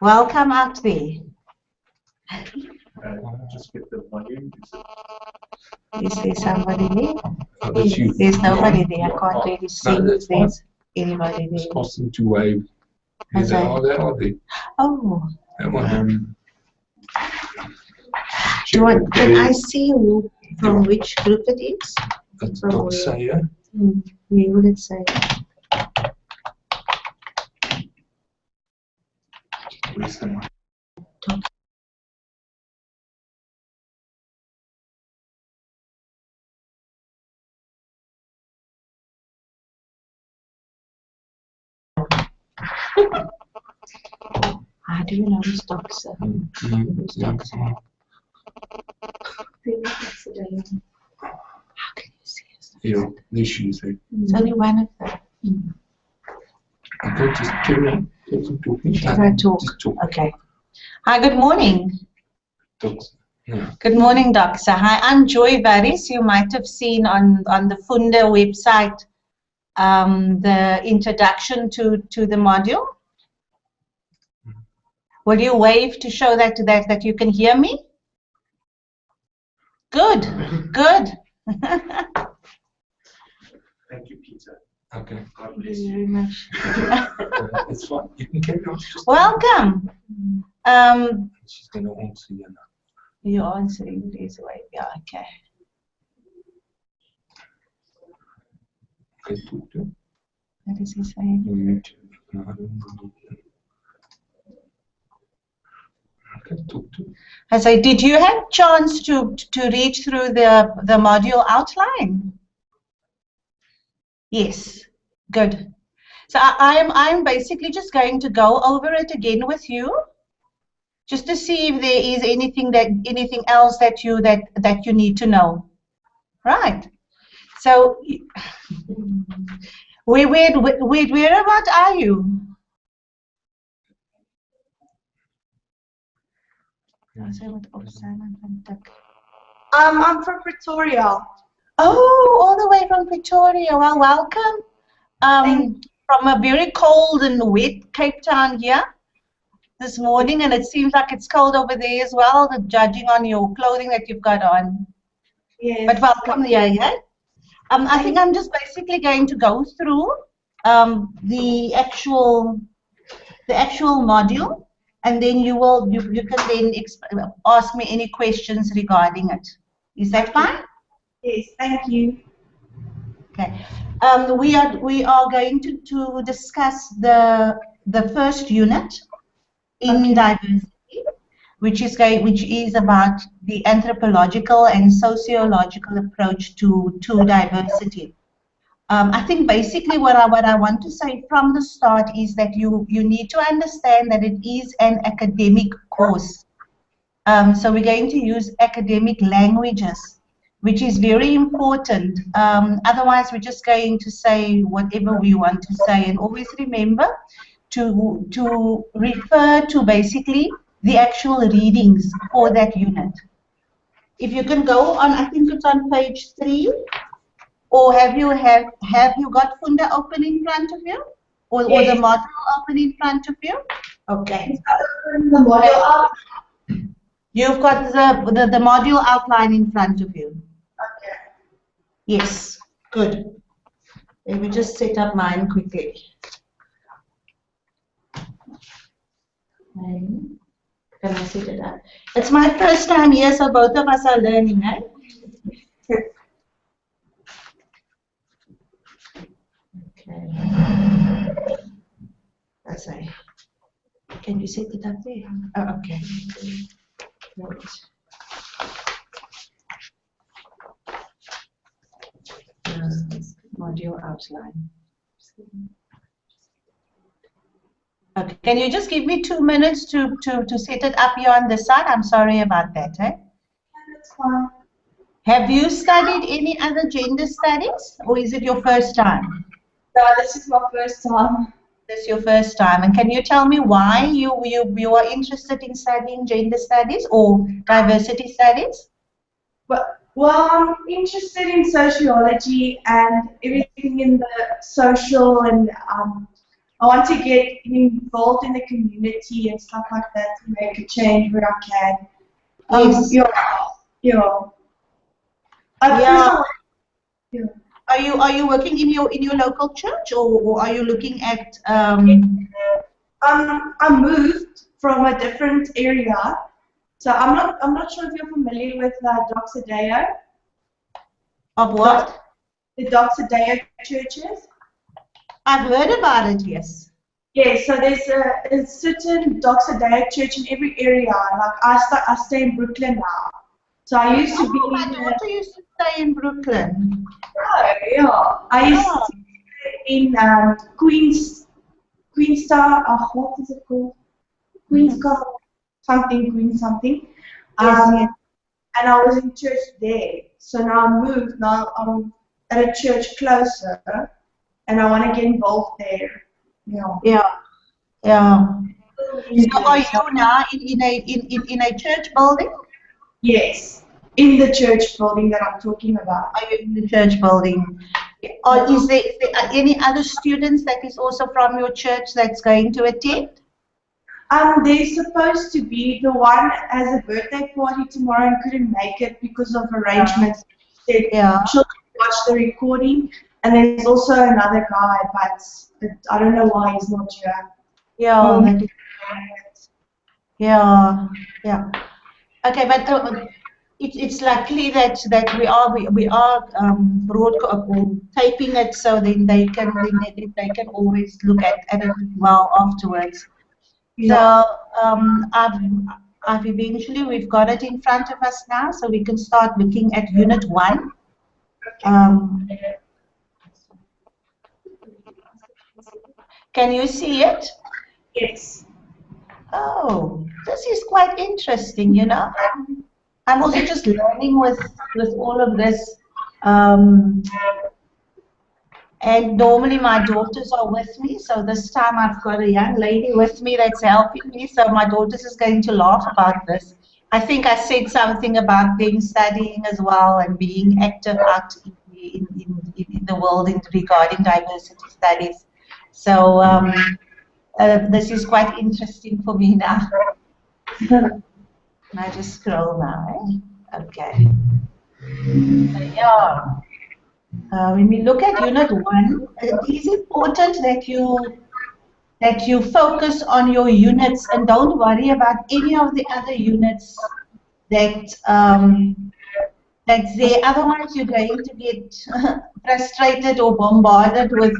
Welcome out there. Just get the volume. Is there somebody there? Oh, that's you. There's nobody there. I can't really see if there's anybody there. Just ask them to wave. Okay. They are there. Oh. That one. Can I see who, from which group it is? That's Dr. Sayer. Where would it say? Where's the one? How do you know who's Doctor? Who's Doctor? How can you see us? Yeah, there she is. It's only one of them. Okay, just carry on. Should I talk? Okay. Hi, good morning. Yeah. Good morning, Doctor. Hi, I'm Joy Barris. You might have seen on the Funda website the introduction to the module. Will you wave to show that you can hear me? Good, good. Thank you, Peter. Okay. God bless Thank you you. very much. It's fine. You can carry on. Welcome. She's going to answer you now. You're answering this way. Yeah, okay. Okay, talk to. What is he saying? You need to. Okay, talk to. I say, did you have chance to read through the module outline? Yes, good. So I'm basically just going to go over it again with you, just to see if there is anything else that you need to know. Right. So whereabout are you? I'm from Pretoria. Oh, all the way from Pretoria. Well, welcome. From a very cold and wet Cape Town here this morning, and it seems like it's cold over there as well, judging on your clothing that you've got on. Yes. But welcome here, yeah? I think I'm just basically going to go through the actual module, and then you can then ask me any questions regarding it. Is that fine? Yes, thank you. Okay. We are going to discuss the first unit in diversity, which is about the anthropological and sociological approach to diversity. I think basically what I want to say from the start is that you need to understand that it is an academic course. So we're going to use academic languages, which is very important. Otherwise, we're just going to say whatever we want to say, and always remember to refer to basically the actual readings for that unit. If you can go on, I think it's on page 3. Or have you got Funda open in front of you, or the module open in front of you? Okay. The module up. You've got the module outline in front of you. Okay. Yes. Good. Let me just set up mine quickly. Can I set it up? It's my first time here, so both of us are learning, eh? Okay. That's right. Can you set it up there? Oh, okay. Right. Module outline. Okay. Can you just give me 2 minutes to set it up here on this side? I'm sorry about that, eh? That's fine. Have you studied any other gender studies, or is it your first time? No, this is my first time. This is your first time, and can you tell me why you are interested in studying gender studies or diversity studies? Well, I'm interested in sociology and everything in the social and I want to get involved in the community and stuff like that to make a change where I can. Yes. Yeah. At Yeah. first I want, Are you working in your local church, or are you looking at I moved from a different area, so I'm not sure if you're familiar with Doxodeo. of what? The Doxodeo churches. I've heard about it. Yes. Yes, so there's a certain Doxodeo church in every area. Like I stay in Brooklyn now. So I used to be Oh, my daughter used to stay in Brooklyn. Oh, yeah. I used to be in Queenstown. Oh, what is it called? Queenstown something, Queen something. Yes. And I was in church there. So now I moved. Now I'm at a church closer, and I want to get involved there. Yeah. Yeah. Yeah. So are you now in a church building? Yes, in the church building that I'm talking about. Are you in the church building? Or is there any other students that is also from your church that's going to attend? There's supposed to be the one has a birthday party tomorrow and couldn't make it because of arrangements. Yeah. She'll watch the recording, and there's also another guy, but I don't know why he's not here. Yeah. Yeah. Yeah. Okay, but it's likely that we are taping it, so then they can always look at it well afterwards. Yeah. So I've eventually we've got it in front of us now, so we can start looking at Unit 1. Can you see it? Yes. Oh, this is quite interesting, you know. I'm also just learning with all of this. And normally my daughters are with me, so this time I've got a young lady with me that's helping me, so my daughters is going to laugh about this. I think I said something about them studying as well and being active out in the world regarding diversity studies. So this is quite interesting for me now. I just scroll now, eh? Okay. So, yeah. When we look at Unit 1, it is important that you focus on your units and don't worry about any of the other units that's there. Otherwise, you're going to get frustrated or bombarded with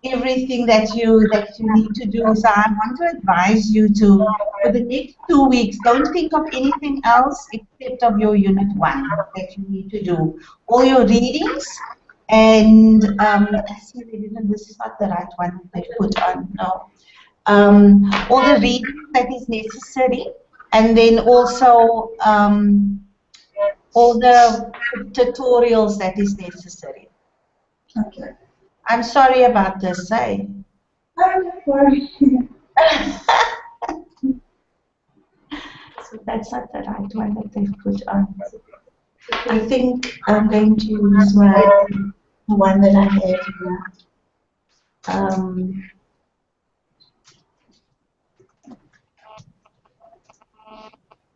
everything that you need to do. So I want to advise you to, for the next 2 weeks, don't think of anything else except of your Unit 1 that you need to do. All your readings. And I see this is not the right one that I put on. No. All the reading that is necessary, and then also all the tutorials that is necessary. Okay. I'm sorry about this, eh? Oh, don't worry. So that's not the right one that they've put on. I think I'm going to use the one that I have here.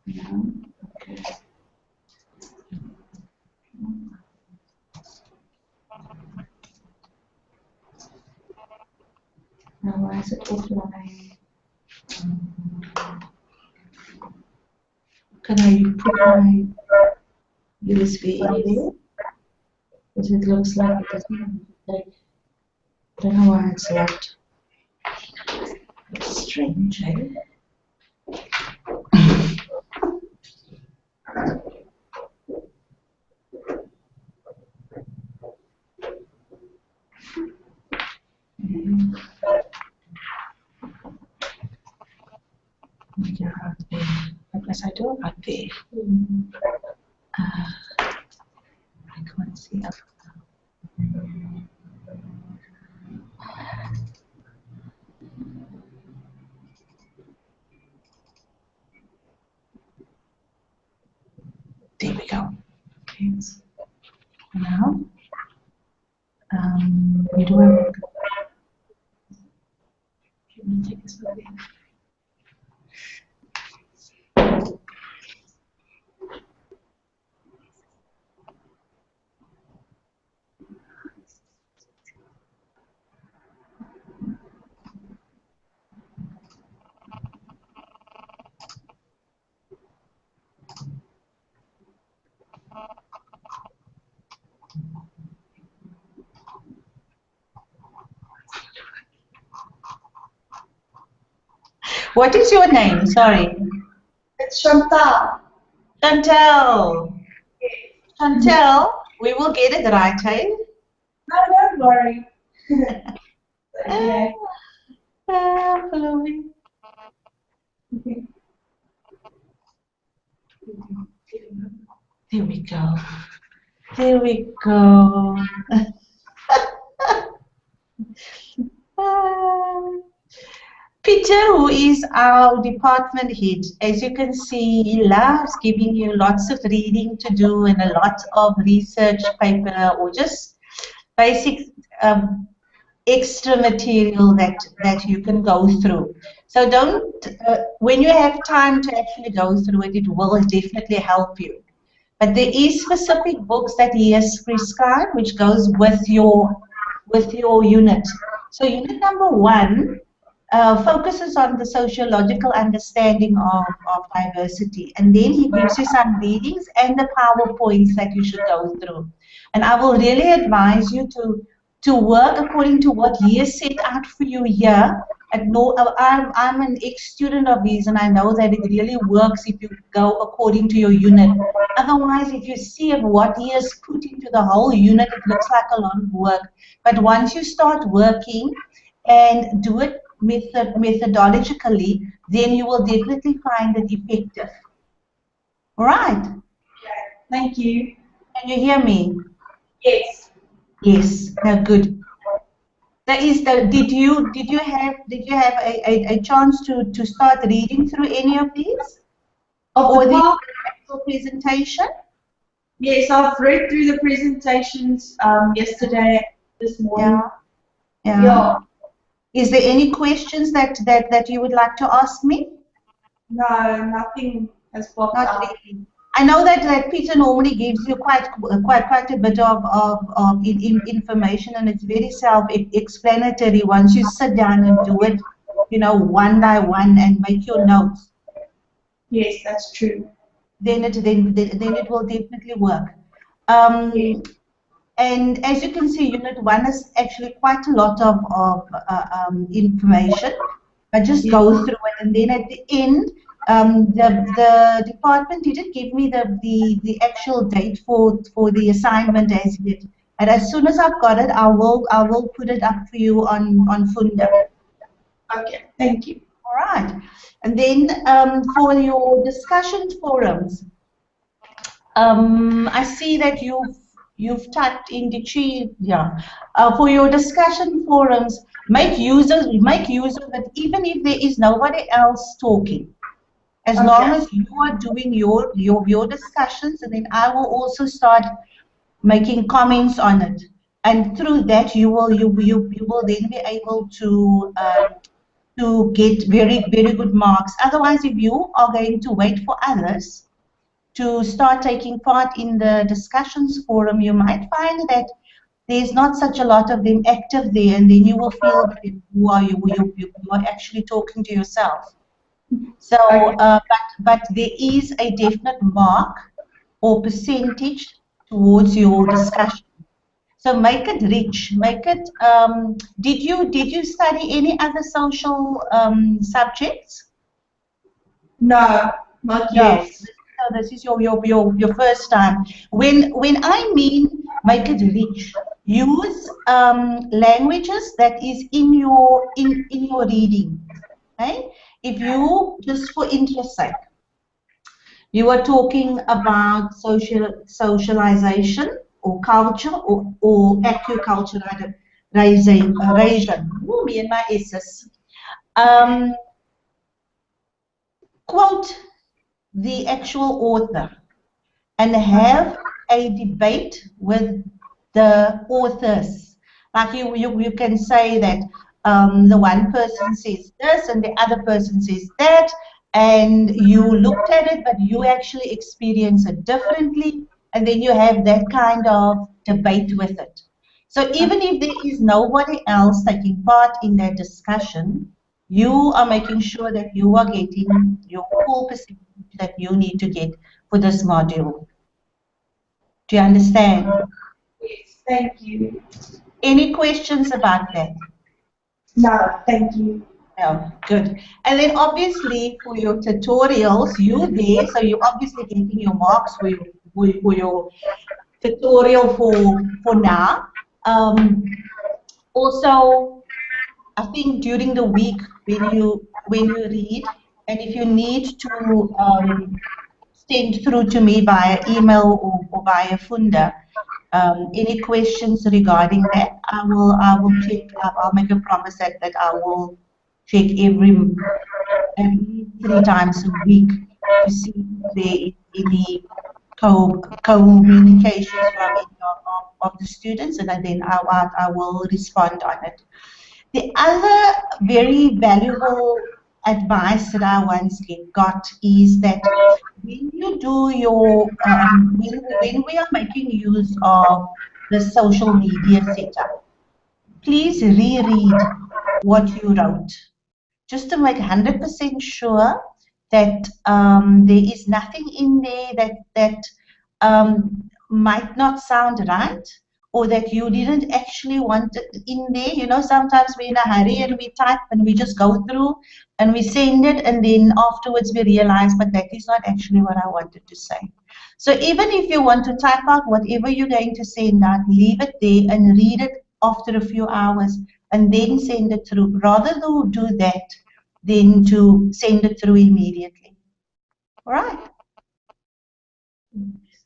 No, okay. Now, why is it offline? Can I put my USB in there? Because it looks like it doesn't like. I don't know why it's locked. It's strange, eh? Yeah, right there. What must I do? Right there. I can't see up. There we go. Okay. Now, where do I work? What is your name? Sorry. It's Chantal. Chantal. Chantal, we will get it right, hey? No, don't worry. Okay. Following. There we go. There we go. Peter, who is our department head, as you can see, he loves giving you lots of reading to do and a lot of research paper or just basic extra material that you can go through. So don't, when you have time to actually go through it, it will definitely help you. But there is specific books that he has prescribed which goes with your unit. So unit number 1 focuses on the sociological understanding of diversity, and then he gives you some readings and the PowerPoints that you should go through. And I will really advise you to work according to what he has set out for you here. And no, I'm an ex-student of his, and I know that it really works if you go according to your unit. Otherwise, if you see what he has put into the whole unit, it looks like a lot of work. But once you start working and do it methodologically, then you will definitely find it effective. All right? Thank you. Can you hear me? Yes. Yes. No, good. That is the. Did you have a chance to start reading through any of these, or the actual presentation? Yes, I've read through the presentations yesterday, this morning. Yeah. Is there any questions that you would like to ask me? No, nothing has popped up. Not really. I know that Peter normally gives you quite a bit of information, and it's very self-explanatory once you sit down and do it, one by one and make your notes. Yes, that's true. Then it will definitely work. Yes. And as you can see, Unit 1 is actually quite a lot of information. But just go through it, and then at the end, the department didn't give me the actual date for the assignment as yet. And as soon as I've got it, I will put it up for you on Funda. Okay, thank you. All right. And then for your discussion forums, I see that you've typed in the chat. Yeah. For your discussion forums, make use of it, even if there is nobody else talking. As long as you are doing your discussions, and then I will also start making comments on it. And through that, you will then be able to get very good marks. Otherwise, if you are going to wait for others to start taking part in the discussions forum, you might find that there's not such a lot of them active there, and then you will feel that you are actually talking to yourself. So, but there is a definite mark or percentage towards your discussion. So make it rich. Make it. Did you study any other social subjects? No, not yet. So this is your first time. When I mean make it rich, use languages that is in your reading. Okay? If you, just for interest sake, you are talking about socialization or culture or agriculture, raising, me and my S's. Quote the actual author and have a debate with the authors. Like you can say that the one person says this and the other person says that, and you looked at it, but you actually experience it differently, and then you have that kind of debate with it. So even if there is nobody else taking part in that discussion, you are making sure that you are getting your full percentage that you need to get for this module. Do you understand? Yes, thank you. Any questions about that? No, thank you. No, good. And then obviously for your tutorials, you're there, so you're obviously getting your marks for your tutorial for now. Also, I think during the week when you read, and if you need to send through to me via email or via Funda, any questions regarding that, I will check. I'll make a promise that I will check every 3 times a week to see if there is any communications from any of the students, and then I will respond on it. The other very valuable advice that I once got is that when you do your, when we are making use of the social media setup, please reread what you wrote, just to make 100% sure that there is nothing in there that might not sound right, or that you didn't actually want it in there. You know, sometimes we're in a hurry and we type and we just go through and we send it, and then afterwards we realize, but that is not actually what I wanted to say. So even if you want to type out whatever you're going to send out, leave it there and read it after a few hours and then send it through, rather than do that than to send it through immediately. All right.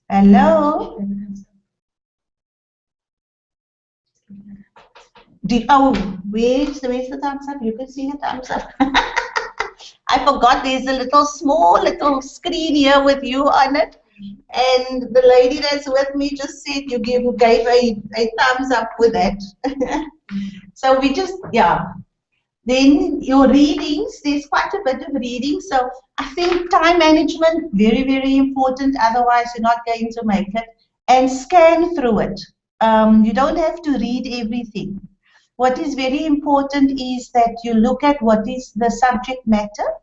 Hello. Where's the thumbs up? You can see a thumbs up. I forgot there's a little small little screen here with you on it. And the lady that's with me just said you gave a thumbs up with that. So we just, yeah. Then your readings, there's quite a bit of reading. So I think time management, very, very important. Otherwise, you're not going to make it. And scan through it. You don't have to read everything. What is very important is that you look at what is the subject matter.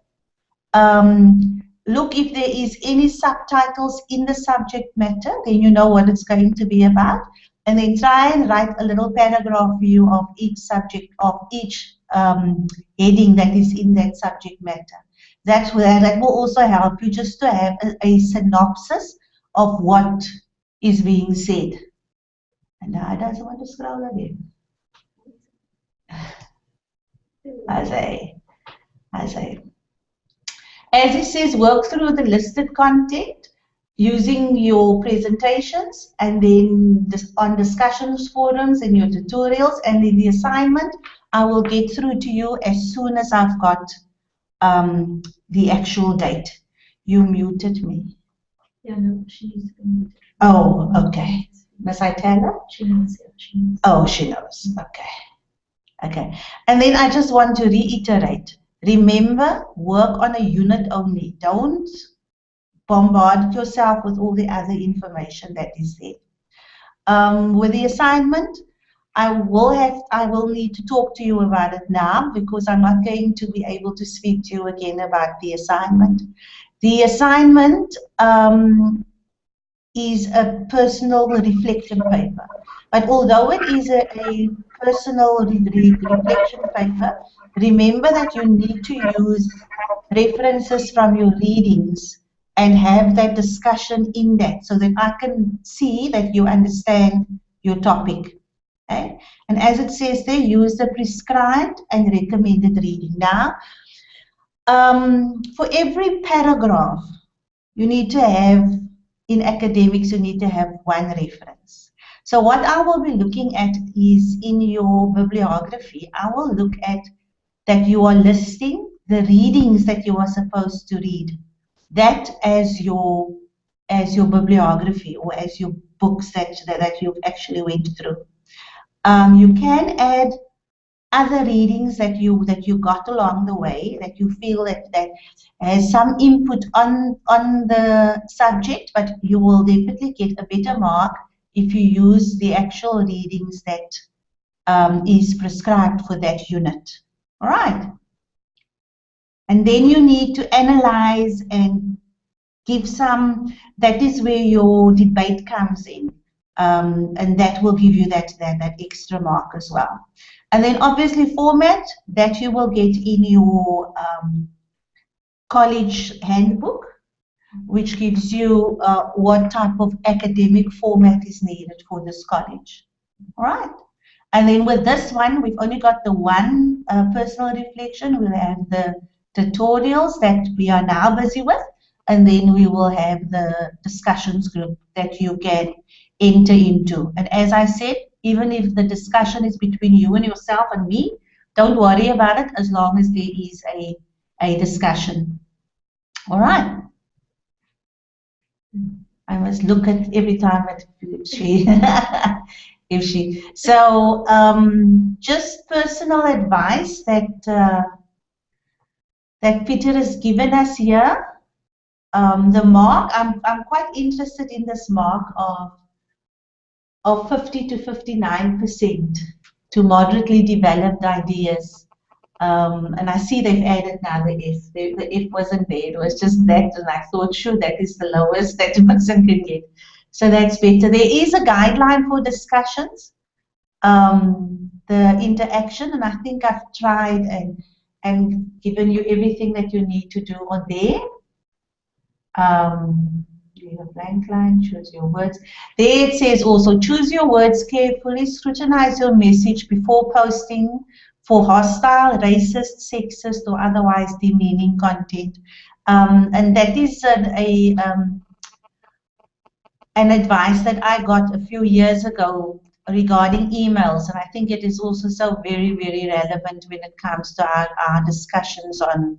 Look if there is any subtitles in the subject matter, then you know what it's going to be about. And then try and write a little paragraph view of each subject, of each heading that is in that subject matter. That will also help you just to have a synopsis of what is being said. And now I don't want to scroll again. As it says, work through the listed content using your presentations, and then on discussions forums and your tutorials, and then the assignment I will get through to you as soon as I've got the actual date. You muted me. Yeah, no, she needs to be muted. Oh, okay. Must I tell her? She knows, yeah, she knows. Oh, she knows. Okay. Okay. And then I just want to reiterate. Remember, work on a unit only. Don't bombard yourself with all the other information that is there. With the assignment, I will need to talk to you about it now, because I'm not going to be able to speak to you again about the assignment. The assignment is a personal reflection paper. But although it is a personal reflection paper, remember that you need to use references from your readings and have that discussion in that, so that I can see that you understand your topic. Okay? And as it says there, use the prescribed and recommended reading. Now, for every paragraph, you need to have, in academics, you need to have one reference. So what I will be looking at is in your bibliography, I will look at that you are listing the readings that you are supposed to read. That as your bibliography, or as your books that you've actually went through. You can add other readings that you got along the way that you feel that has some input on the subject, but you will definitely get a better mark if you use the actual readings that is prescribed for that unit. All right. And then you need to analyze and give some, that is where your debate comes in. And that will give you that extra mark as well. And then obviously format that you will get in your college handbook, which gives you what type of academic format is needed for this college. All right. And then with this one, we've only got the one personal reflection. We'll have the tutorials that we are now busy with, and then we will have the discussions group that you can enter into. And as I said, even if the discussion is between you and yourself and me, don't worry about it as long as there is a discussion. All right. I must look at every time at if she. So just personal advice that that Peter has given us here. The mark, I'm quite interested in this mark of 50 to 59% to moderately developed ideas. And I see they've added now the F. The F wasn't there, it was just that, and I thought, sure, that is the lowest that a person can get. So that's better. There is a guideline for discussions, the interaction, and I think I've tried and given you everything that you need to do on there. Leave a blank line, choose your words. There it says also, choose your words carefully, scrutinize your message before posting for hostile, racist, sexist, or otherwise demeaning content. And that is an advice that I got a few years ago regarding emails, and I think it is also so very, very relevant when it comes to our discussions on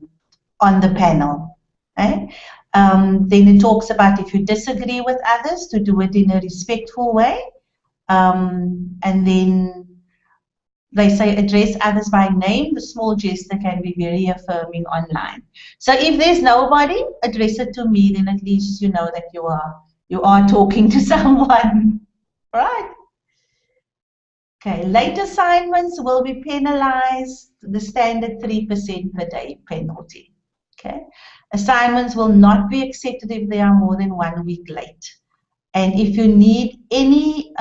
the panel. Right? Then it talks about if you disagree with others, to do it in a respectful way. And then they say address others by name. The small gesture can be very affirming online. So if there's nobody, address it to me, then at least you know that you are talking to someone. Right? Okay, late assignments will be penalized, the standard 3% per day penalty. Okay, assignments will not be accepted if they are more than 1 week late. And if you need any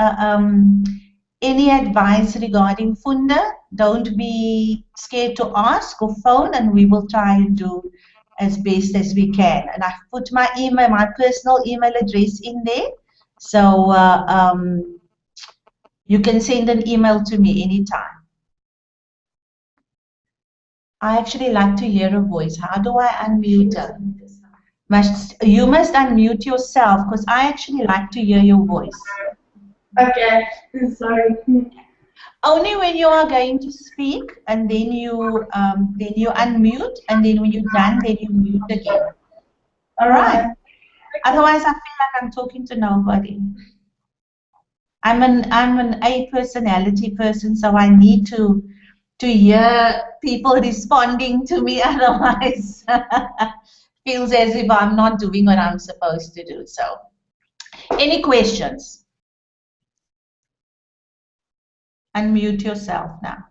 advice regarding Funda, don't be scared to ask or phone, and we will try and do as best as we can. And I've put my email, my personal email address in there, so you can send an email to me anytime. I actually like to hear a voice. How do I unmute her? You must unmute yourself, because I actually like to hear your voice. Okay, sorry. Only when you are going to speak, and then you unmute, and then when you're done, then you mute again. All right. Otherwise, I feel like I'm talking to nobody. I'm an A personality person, so I need to hear people responding to me. Otherwise, feels as if I'm not doing what I'm supposed to do. So, any questions? Unmute yourself now.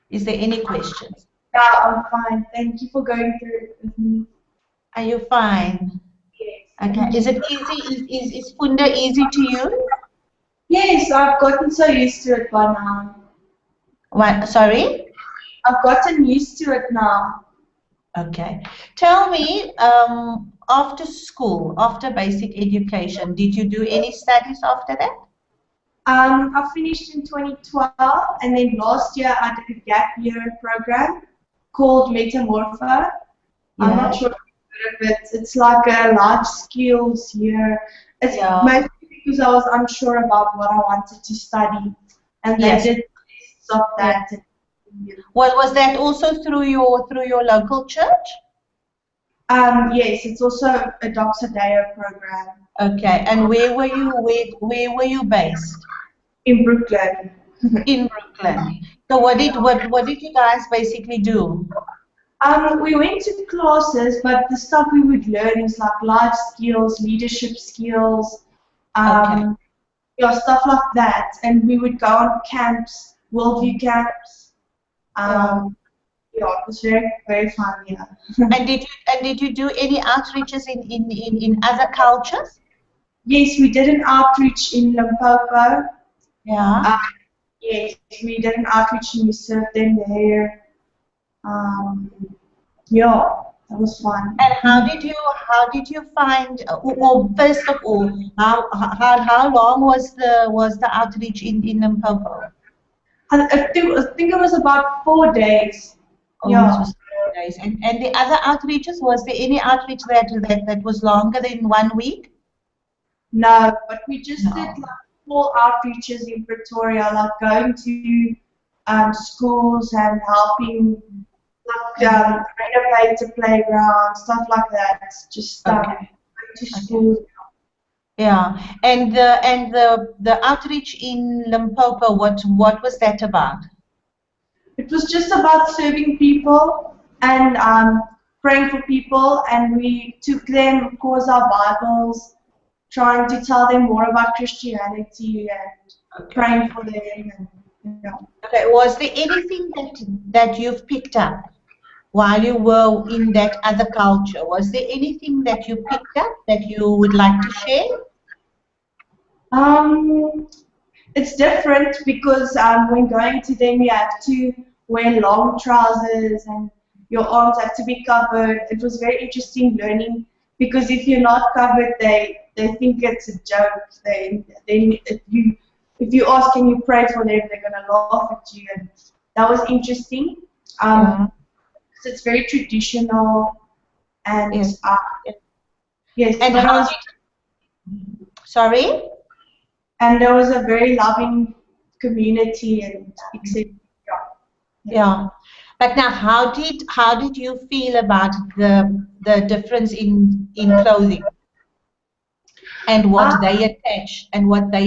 Is there any questions? Yeah, I'm fine. Thank you for going through it with me. Are you fine? Yes. Okay. Is it easy? Is Funda easy to use? Yes, I've gotten so used to it by now. What? Sorry? I've gotten used to it now. Okay. Tell me, after school, after basic education, did you do any studies after that? I finished in 2012, and then last year I did a gap year program called Metamorpho. Yeah. I'm not sure if it's like a life skills year. It's mostly because I was unsure about what I wanted to study, and they did tests of that. Well, was that also through your local church? Yes, it's also a Doxadeo program. Okay, and where were you based? In Brooklyn. In Brooklyn. So what did you guys basically do? We went to classes, but the stuff we would learn is like life skills, leadership skills, Okay. yeah, stuff like that. And we would go on camps, worldview camps. Yeah, it was very, very fun. Yeah. And did you do any outreaches in other cultures? Yes, we did an outreach in Limpopo. Yeah. Yes, we did an outreach and we served them there. Yeah, that was fun. And how did you find? Or first of all, how long was the outreach in Limpopo? I think it was about 4 days. Oh, Yeah. it was 4 days. And the other outreaches, was there any outreach that was longer than 1 week? No, but we just No. did like full outreaches in Pretoria, like going to schools and helping like renovate the playground, stuff like that. Just Okay. going to schools. Yeah. And the outreach in Limpopo, what was that about? It was just about serving people and praying for people, and we took them, of course, our Bibles, trying to tell them more about Christianity and praying for them. And, you know. Okay. Was there anything that you've picked up while you were in that other culture? Was there anything that you picked up that you would like to share? It's different because when going to them, you have to wear long trousers and your arms have to be covered. It was very interesting learning because if you're not covered, they think it's a joke. If you ask, can you pray for them, they're gonna laugh at you, and that was interesting. So it's very traditional, and Yes. yes. And but how sorry? And there was a very loving community and etc. Yeah. But now, how did you feel about the difference in clothing and what they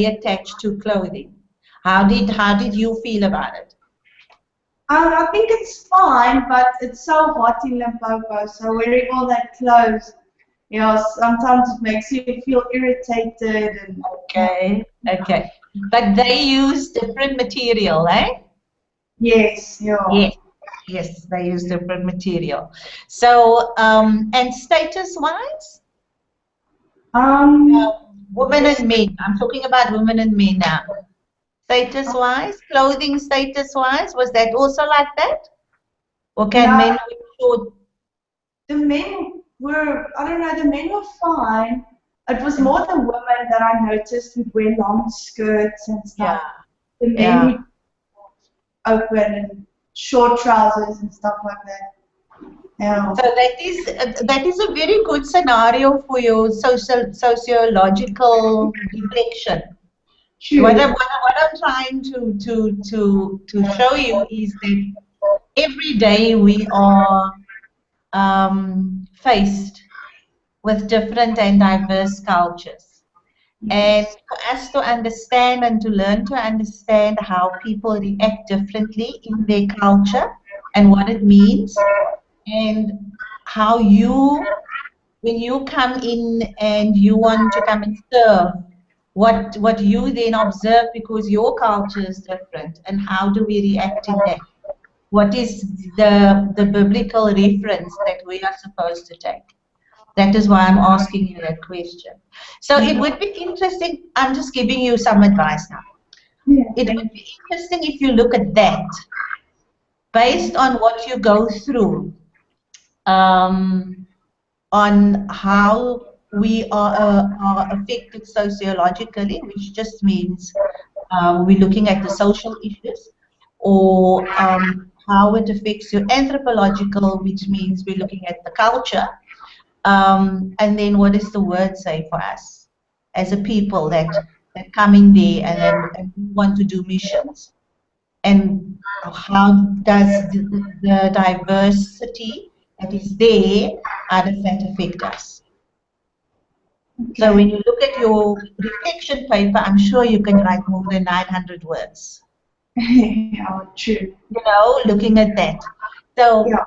attach to clothing? How did you feel about it? I think it's fine, but it's so hot in Limpopo, so wearing all that clothes, you know, sometimes it makes you feel irritated. And Okay. Okay. But they use different material, eh? yes, yeah. Yes. Yes, they use different material. So, and status-wise, women and men. I'm talking about women and men now. Status-wise, clothing status-wise, was that also like that? Or can No. men wear short? The men were, I don't know, the men were fine. It was more the women that I noticed would wear long skirts and stuff. Yeah. The men would open and short trousers and stuff like that. Yeah. So that is a very good scenario for your sociological reflection. True. What I'm trying to show you is that every day we are faced with different and diverse cultures. And for us to understand and to learn to understand how people react differently in their culture and what it means, and how when you come in and you want to come and serve, what you then observe because your culture is different, and how do we react in that? What is the biblical reference that we are supposed to take? That is why I'm asking you that question. So it would be interesting, I'm just giving you some advice now. Yeah. It would be interesting if you look at that, based on what you go through, on how we are affected sociologically, which just means we're looking at the social issues, or how it affects your anthropological, which means we're looking at the culture. And then what does the word say for us as a people that come in there and want to do missions? And how does the diversity that is there, how does that affect us? So when you look at your reflection paper, I'm sure you can write more than 900 words. Yeah, true. You know, looking at that. So Yeah.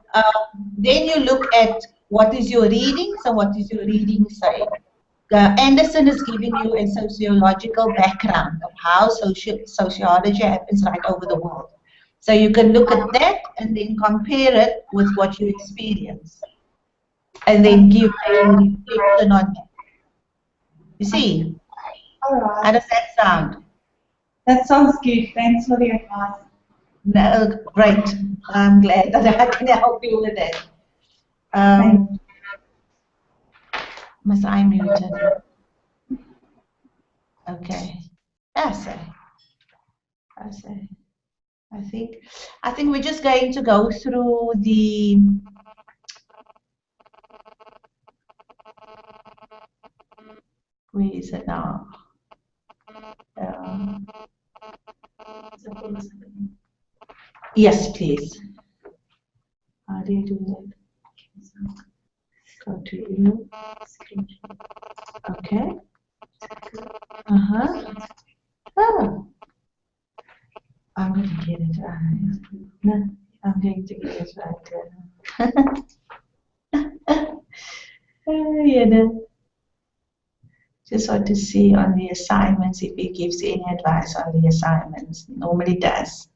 then you look at what is your reading. So what is your reading say? Anderson is giving you a sociological background of how sociology happens right over the world. So you can look at that and then compare it with what you experience, and then give a reflection on that. You see, All how right. does that sound? That sounds good. Thanks for the advice. No, great. I'm glad that I can help you with that. Thanks. Must I mute it? Okay. I say. I think we're just going to go through the where is it now? Um, yes, please. How do you do that? Go to you. Okay. Oh, I'm going to get it right. No, I'm going to get it right. You know, just want to see on the assignments if he gives any advice on the assignments. Normally does.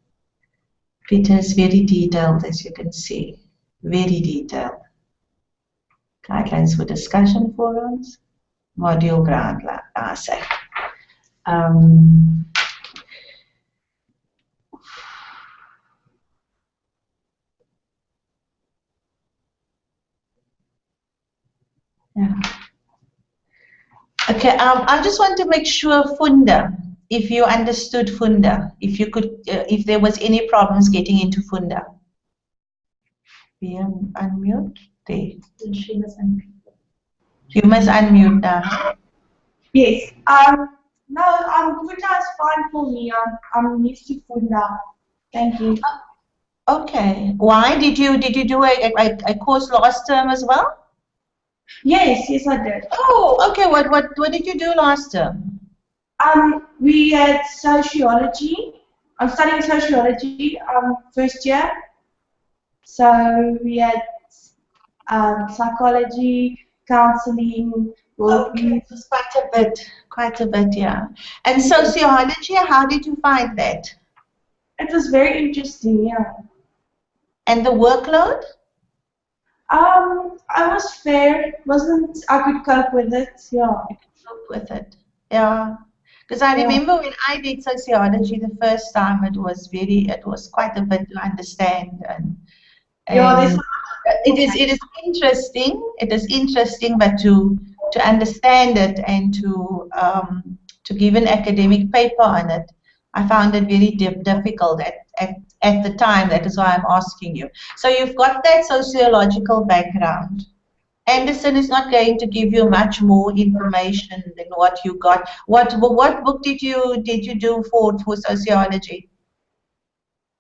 Peter is very detailed, as you can see. Very detailed. Guidelines for discussion forums. Module grant assay. Yeah. Okay, I just want to make sure, Funda, if you understood Funda, if you could, if there was any problems getting into Funda. Unmute. There. She must unmute. You must unmute now. Yes. No, Funda is fine for me. I'm used to Funda. Thank you. Okay. Why did you do a course last term as well? Yes, I did. Oh, okay. What did you do last term? We had sociology. I'm studying sociology, first year. So we had psychology, counseling, Okay, it was quite a bit, yeah. And sociology, how did you find that? It was very interesting, yeah. And the workload? I was fair. I could cope with it, yeah. You could cope with it, yeah. Because I remember when I did sociology the first time, it was quite a bit to understand, and Yeah, it is interesting. It is interesting, but to understand it and to give an academic paper on it, I found it very difficult at the time. That is why I'm asking you. So you've got that sociological background. Anderson is not going to give you much more information than what you got. What book did you do for sociology?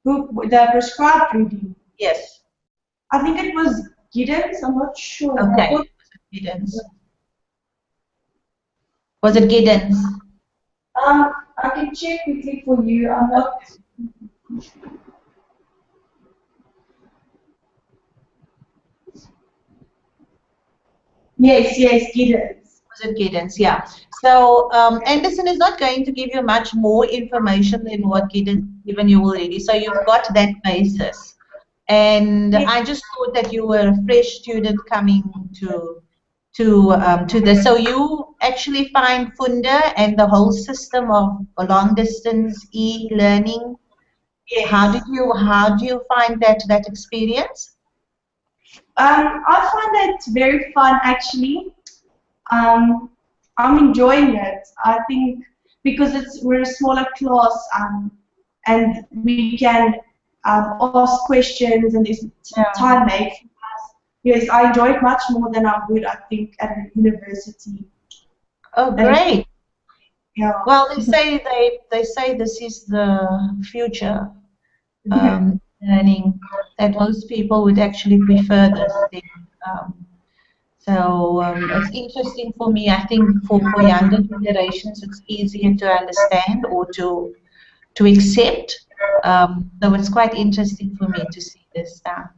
the prescribed reading. Yes. I think it was Giddens, I'm not sure. Okay. Giddens. Was it Giddens? I can check quickly for you. I'm not. Yes, Giddens. Was it Giddens? Yeah. So Anderson is not going to give you much more information than what Giddens given you already. So you've got that basis. And I just thought that you were a fresh student coming to this. So you actually find Funda and the whole system of long distance e-learning. Yes. How do you find that experience? I find it very fun actually. I'm enjoying it. I think because we're a smaller class and we can ask questions and there's time made for us. Yes, I enjoy it much more than I would, I think, at a university. Oh, great. Yeah. Well, they say this is the future learning, that most people would actually prefer this thing. So it's interesting for me. I think for younger generations, it's easier to understand or to accept. So it's quite interesting for me to see this now.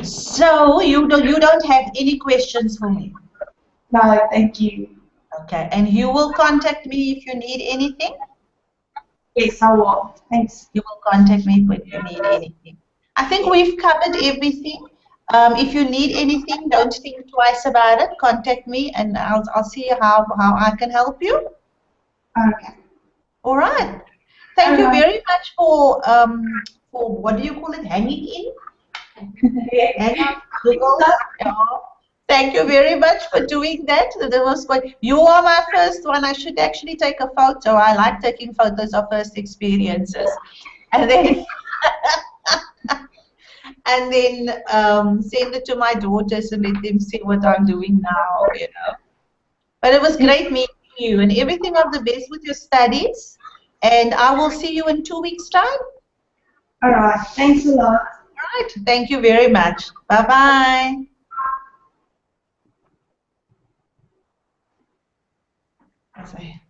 So you don't have any questions for me? No, thank you. Okay, and you will contact me if you need anything? Yes, I will. Thanks. You will contact me if you need anything. I think we've covered everything. If you need anything, don't think twice about it. Contact me, and I'll see how I can help you. Okay. All right. Thank you All right. very much for what do you call it? Hanging in. Hang on, Google. Yeah. Thank you very much for doing that. That was quite. You are my first one. I should actually take a photo. I like taking photos of first experiences, and then send it to my daughters and let them see what I'm doing now. You know. But it was great meeting you, and everything of the best with your studies. And I will see you in 2 weeks' time. All right. Thanks a lot. All right. Thank you very much. Bye-bye. Okay.